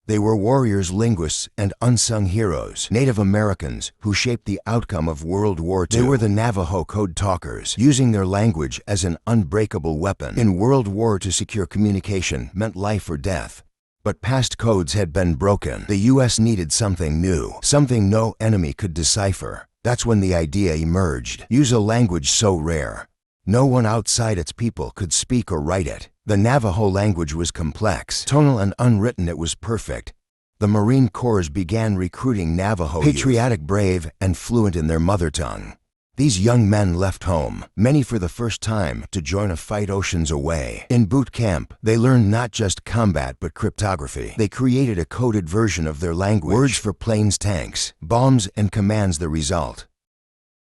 They were warriors, linguists, and unsung heroes, Native Americans who shaped the outcome of World War II. They were the Navajo code talkers, using their language as an unbreakable weapon. In World War, to secure communication meant life or death. But past codes had been broken. The U.S. needed something new, something no enemy could decipher. That's when the idea emerged. Use a language so rare, no one outside its people could speak or write it. The Navajo language was complex, tonal and unwritten. It was perfect. The Marine Corps began recruiting Navajo youth, patriotic, brave, and fluent in their mother tongue. These young men left home, many for the first time, to join a fight oceans away. In boot camp, they learned not just combat but cryptography. They created a coded version of their language, words for planes, tanks, bombs, and commands. The result: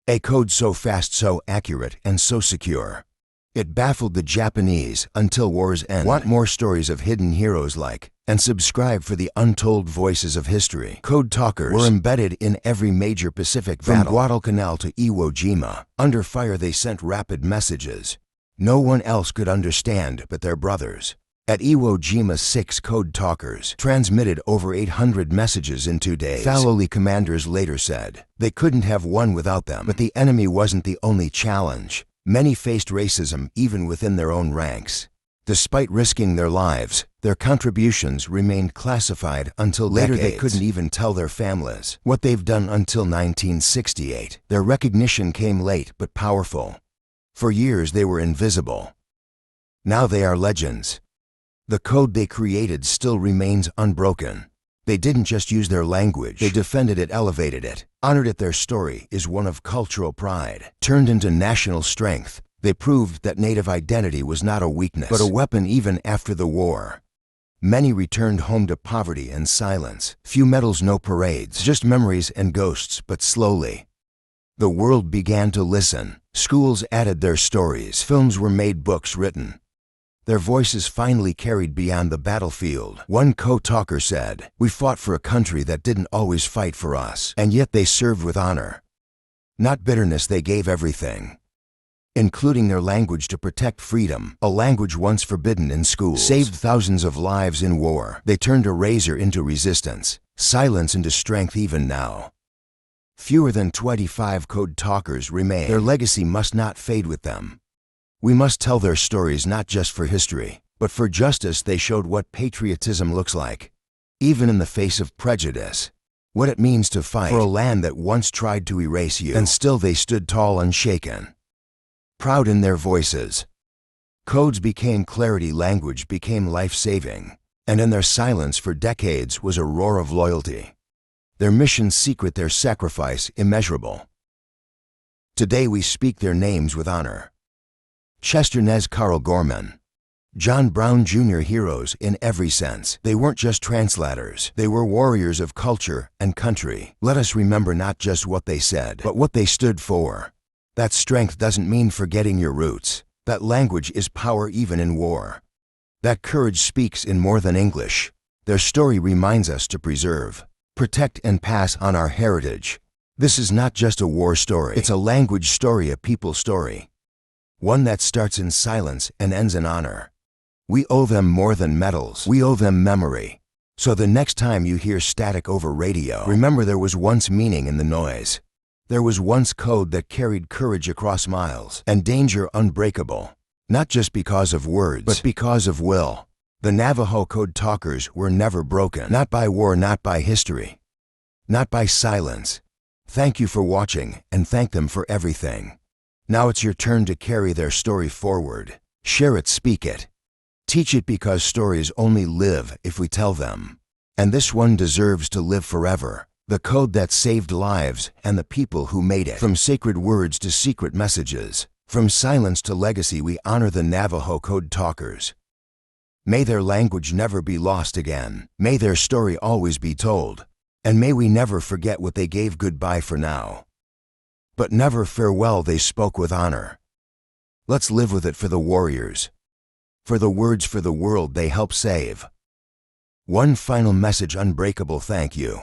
a code so fast, so accurate, and so secure. It baffled the Japanese until war's end. Want more stories of hidden heroes like? And subscribe for the untold voices of history. Code talkers were embedded in every major Pacific battle. From Guadalcanal to Iwo Jima, under fire they sent rapid messages. No one else could understand but their brothers. At Iwo Jima, 6 code talkers transmitted over 800 messages in 2 days. Faloli commanders later said they couldn't have won without them. But the enemy wasn't the only challenge. Many faced racism even within their own ranks. Despite risking their lives, their contributions remained classified until later. They couldn't even tell their families what they've done until 1968. Their recognition came late but powerful. For years they were invisible. Now they are legends. The code they created still remains unbroken. They didn't just use their language, they defended it, elevated it, honored it. Their story is one of cultural pride, turned into national strength. They proved that Native identity was not a weakness, but a weapon even after the war. Many returned home to poverty and silence. Few medals, no parades, just memories and ghosts. But slowly, the world began to listen. Schools added their stories, films were made, books written. Their voices finally carried beyond the battlefield. One co-talker said, "We fought for a country that didn't always fight for us, and yet they served with honor. Not bitterness, they gave everything, including their language, to protect freedom, a language once forbidden in schools. Saved thousands of lives in war. They turned a razor into resistance, silence into strength. Even now, fewer than 25 code talkers remain. Their legacy must not fade with them. We must tell their stories not just for history, but for justice. They showed what patriotism looks like, even in the face of prejudice. What it means to fight for a land that once tried to erase you, and still they stood tall, unshaken, proud in their voices. Codes became clarity, language became life-saving, and in their silence for decades was a roar of loyalty. Their mission secret, their sacrifice immeasurable. Today we speak their names with honor. Chester Nez, Carl Gorman, John Brown Jr. Heroes in every sense. They weren't just translators. They were warriors of culture and country. Let us remember not just what they said, but what they stood for. That strength doesn't mean forgetting your roots. That language is power even in war. That courage speaks in more than English. Their story reminds us to preserve, protect, and pass on our heritage. This is not just a war story. It's a language story, a people story. One that starts in silence and ends in honor. We owe them more than medals. We owe them memory. So the next time you hear static over radio, remember there was once meaning in the noise. There was once code that carried courage across miles, and danger unbreakable. Not just because of words, but because of will. The Navajo code talkers were never broken. Not by war, not by history, not by silence. Thank you for watching, and thank them for everything. Now it's your turn to carry their story forward. Share it, speak it, teach it, because stories only live if we tell them. And this one deserves to live forever. The code that saved lives and the people who made it. From sacred words to secret messages, from silence to legacy, we honor the Navajo code talkers. May their language never be lost again. May their story always be told. And may we never forget what they gave. Goodbye for now, but never farewell. They spoke with honor. Let's live with it for the warriors, for the words, for the world they helped save. One final message, unbreakable thank you.